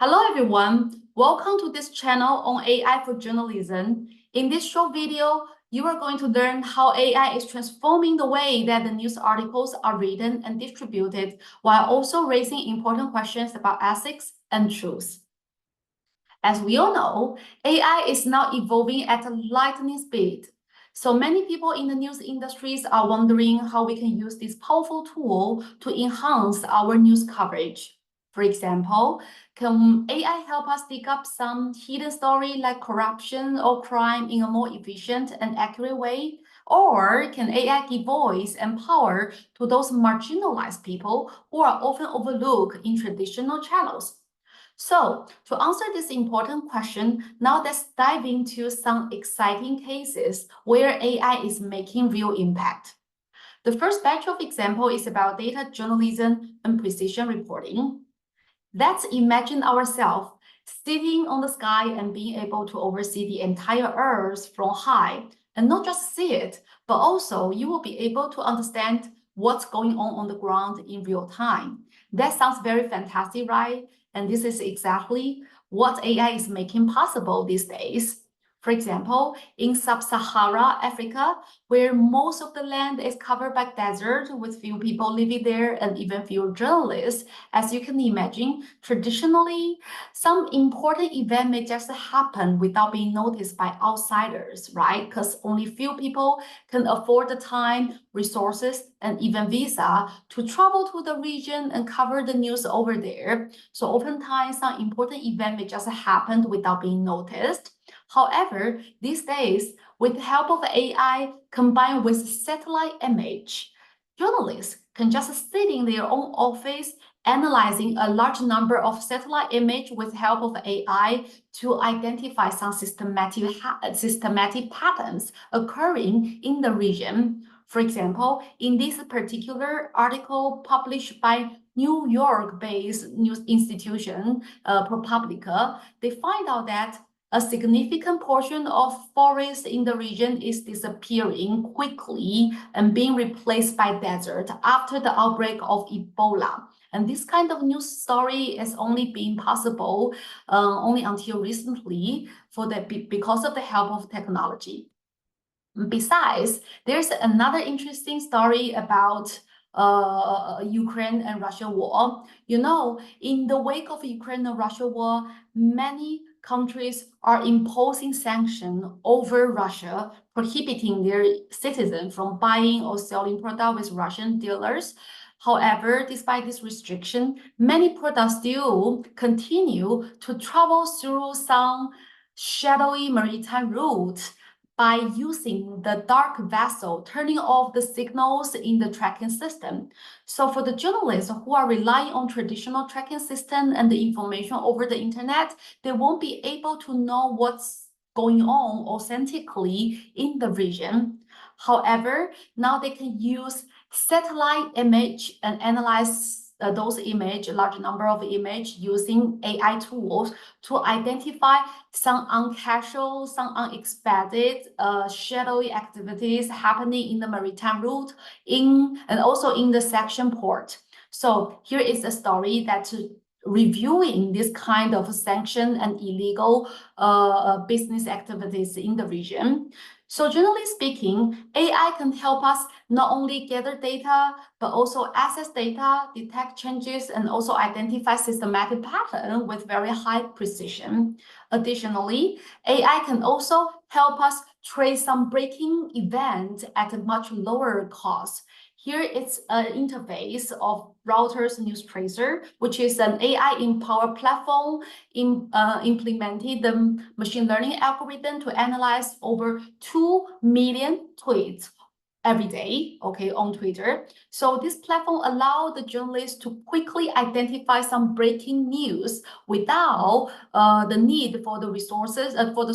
Hello everyone, welcome to this channel on AI for journalism. In this short video, you are going to learn how AI is transforming the way that the news articles are written and distributed, while also raising important questions about ethics and truth. As we all know, AI is now evolving at a lightning speed. So many people in the news industries are wondering how we can use this powerful tool to enhance our news coverage. For example, can AI help us dig up some hidden story like corruption or crime in a more efficient and accurate way? Or can AI give voice and power to those marginalized people who are often overlooked in traditional channels? So, to answer this important question, now let's dive into some exciting cases where AI is making real impact. The first batch of example is about data journalism and precision reporting. Let's imagine ourselves sitting on the sky and being able to oversee the entire Earth from high, and not just see it, but also you will be able to understand what's going on the ground in real time. That sounds very fantastic, right? And this is exactly what AI is making possible these days. For example, in sub-Sahara Africa, where most of the land is covered by desert with few people living there and even few journalists, as you can imagine, traditionally, some important event may just happen without being noticed by outsiders, right? Because only few people can afford the time, resources, and even visa to travel to the region and cover the news over there. So oftentimes, some important event may just happen without being noticed. However, these days, with the help of AI combined with satellite image, journalists can just sit in their own office analyzing a large number of satellite images with the help of AI to identify some systematic patterns occurring in the region. For example, in this particular article published by New York-based news institution, ProPublica, they find out that a significant portion of forest in the region is disappearing quickly and being replaced by desert after the outbreak of Ebola. And this kind of news story is only being possible only until recently because of the help of technology. Besides, there's another interesting story about Ukraine and Russia war. You know, in the wake of Ukraine and Russia war, many countries are imposing sanctions over Russia, prohibiting their citizens from buying or selling products with Russian dealers. However, despite this restriction, many products still continue to travel through some shadowy maritime routes by using the dark vessel, turning off the signals in the tracking system. So for the journalists who are relying on traditional tracking system and the information over the internet, they won't be able to know what's going on authentically in the region. However, now they can use satellite image and analyze those image, large number of image using AI tools to identify some uncasual, some unexpected shadowy activities happening in the maritime route and also in the section port. So here is a story that reviewing this kind of sanction and illegal business activities in the region. So generally speaking, AI can help us not only gather data, but also access data, detect changes, and also identify systematic patterns with very high precision. Additionally, AI can also help us trace some breaking events at a much lower cost. Here it's an interface of Reuters News Tracer, which is an AI-empowered platform implemented the machine learning algorithm to analyze over 2 million tweets every day, okay, on Twitter. So this platform allows the journalists to quickly identify some breaking news without the need for the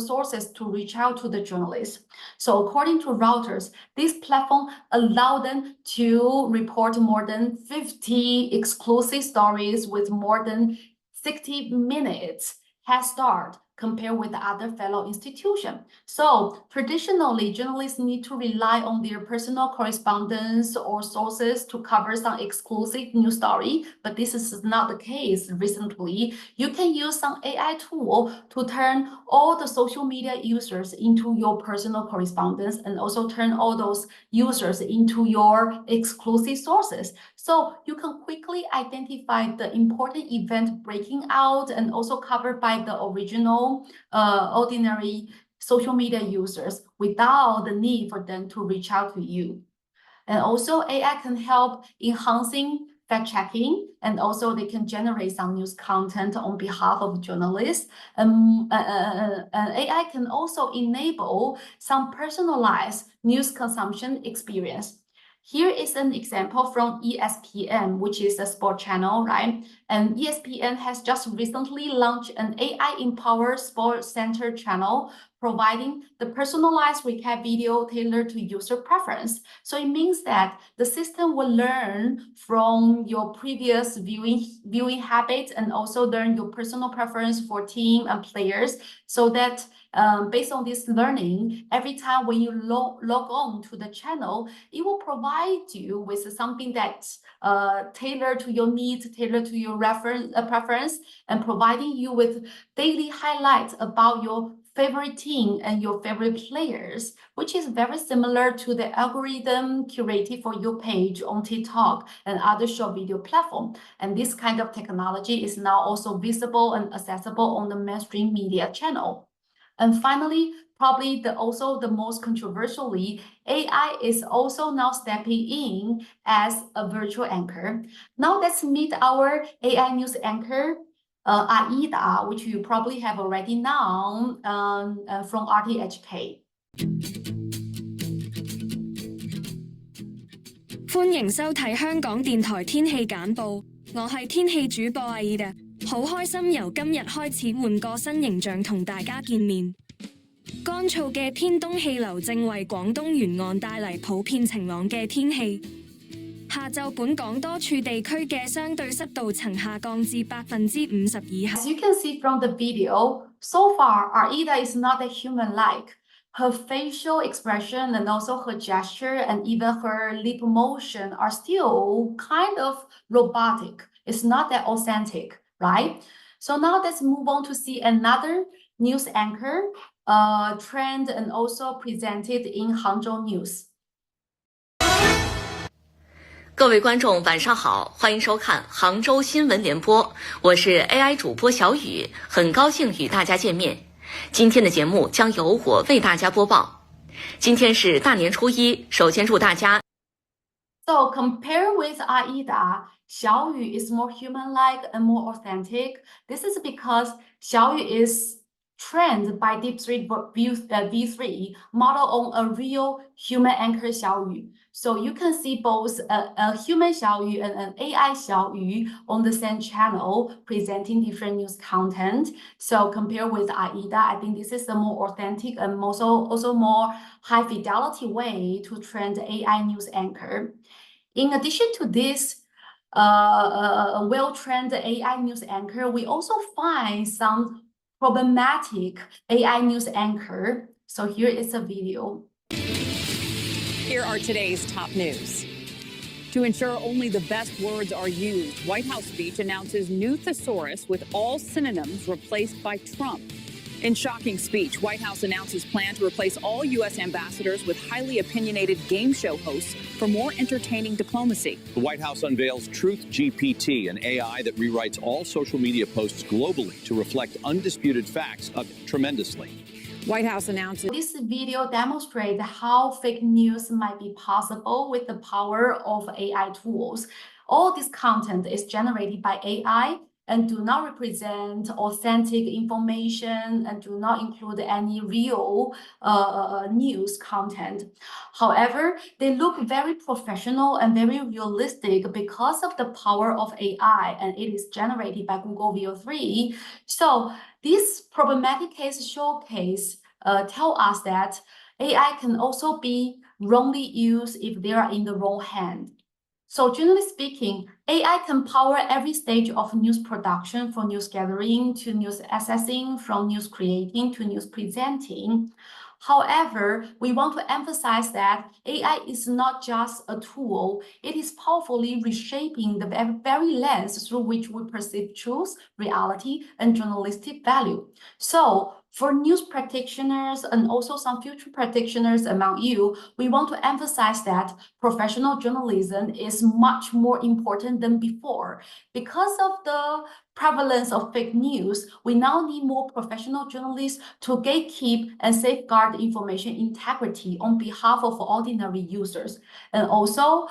sources to reach out to the journalists. So according to Reuters, this platform allowed them to report more than 50 exclusive stories with more than 60 minutes head start compared with other fellow institutions. So traditionally, journalists need to rely on their personal correspondence or sources to cover some exclusive news story, but this is not the case recently. You can use some AI tool to turn all the social media users into your personal correspondence and also turn all those users into your exclusive sources. So you can quickly identify the important event breaking out and also covered by the original ordinary social media users without the need for them to reach out to you. And also AI can help enhancing fact-checking, and also they can generate some news content on behalf of journalists. AI can also enable some personalized news consumption experience. Here is an example from ESPN, which is a sport channel, right? And ESPN has just recently launched an AI-empowered sports center channel, providing the personalized recap video tailored to user preference. So it means that the system will learn from your previous viewing habits and also learn your personal preference for team and players, so that based on this learning, every time when you log on to the channel, it will provide you with something that's tailored to your needs, tailored to your preference, and providing you with daily highlights about your favorite team and your favorite players, which is very similar to the algorithm curated for your page on TikTok and other short video platform. And this kind of technology is now also visible and accessible on the mainstream media channel. And finally, probably also the most controversially, AI is also now stepping in as a virtual anchor. Now let's meet our AI news anchor, AIDA, which you probably have already known from RTHK. 歡迎收睇香港電台天氣簡報，我係天氣主播AIDA，好開心由今日開始換個新形象同大家見面。乾燥嘅偏東氣流正為廣東沿岸帶嚟普遍晴朗嘅天氣。下晝本港多處地區嘅相對濕度曾下降至50%以下。As you can see from the video, so far AIDA is not that human-like. Her facial expression and also her gesture and even her lip motion are still kind of robotic. It's not that authentic, right? So now let's move on to see another news anchor trend and also presented in Hangzhou News. 各位观众晚上好，欢迎收看杭州新闻联播，我是 AI 主播小雨，很高兴与大家见面。今天的节目将由我为大家播报。今天是大年初一，首先祝大家。So compare with AIDA, Xiaoyu is more human-like and more authentic. This is because Xiaoyu is trained by DeepSeek V3 model on a real human anchor Xiaoyu. So you can see both a human Xiaoyu and an AI Xiaoyu on the same channel presenting different news content. So compare with AIDA, I think this is a more authentic and also more high fidelity way to train the AI news anchor. In addition to this well-trained AI news anchor, we also find some problematic AI news anchor. So here is a video. Here are today's top news. To ensure only the best words are used, White House speech announces new thesaurus with all synonyms replaced by Trump. In shocking speech, White House announces plan to replace all U.S. ambassadors with highly opinionated game show hosts for more entertaining diplomacy. The White House unveils Truth GPT, an AI that rewrites all social media posts globally to reflect undisputed facts tremendously. White House announces. This video demonstrates how fake news might be possible with the power of AI tools. All this content is generated by AI and do not represent authentic information and do not include any real news content. However, they look very professional and very realistic because of the power of AI, and it is generated by Google Veo 3. So this problematic case showcase tell us that AI can also be wrongly used if they are in the wrong hand. So generally speaking, AI can power every stage of news production, from news gathering to news assessing, from news creating to news presenting. However, we want to emphasize that AI is not just a tool. It is powerfully reshaping the very lens through which we perceive truth, reality, and journalistic value. So, for news practitioners and also some future practitioners among you, we want to emphasize that professional journalism is much more important than before. Because of the prevalence of fake news, we now need more professional journalists to gatekeep and safeguard information integrity on behalf of ordinary users. And also,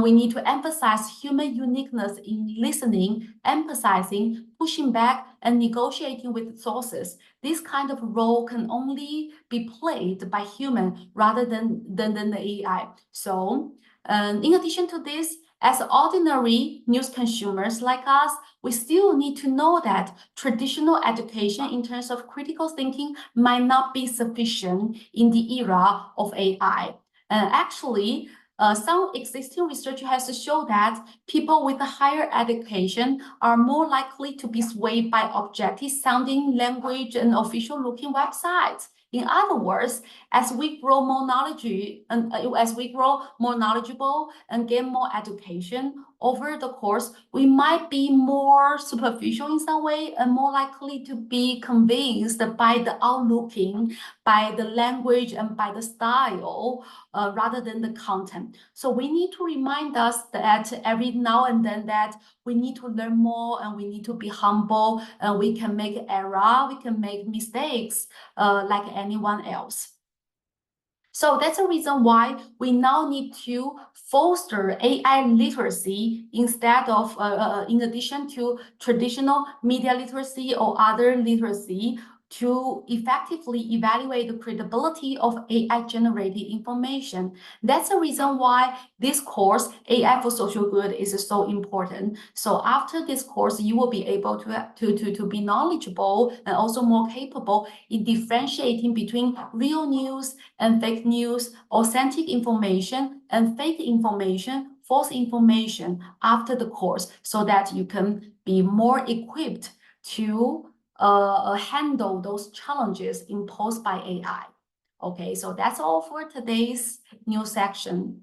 we need to emphasize human uniqueness in listening, emphasizing, pushing back, and negotiating with sources. This kind of role can only be played by human rather than the AI. So, in addition to this, as ordinary news consumers like us, we still need to know that traditional education in terms of critical thinking might not be sufficient in the era of AI. Actually, some existing research has shown that people with a higher education are more likely to be swayed by objective-sounding language and official-looking websites. In other words, as we grow more knowledgeable and gain more education over the course, we might be more superficial in some way and more likely to be convinced by the outlooking, by the language, and by the style rather than the content. So we need to remind us that every now and then that we need to learn more and we need to be humble and we can make error, we can make mistakes like anyone else. So that's the reason why we now need to foster AI literacy instead of, in addition to traditional media literacy or other literacy, to effectively evaluate the credibility of AI-generated information. That's the reason why this course, AI for Social Good, is so important. So after this course, you will be able to be knowledgeable and also more capable in differentiating between real news and fake news, authentic information and fake information, false information after the course, so that you can be more equipped to handle those challenges imposed by AI. Okay, so that's all for today's news section.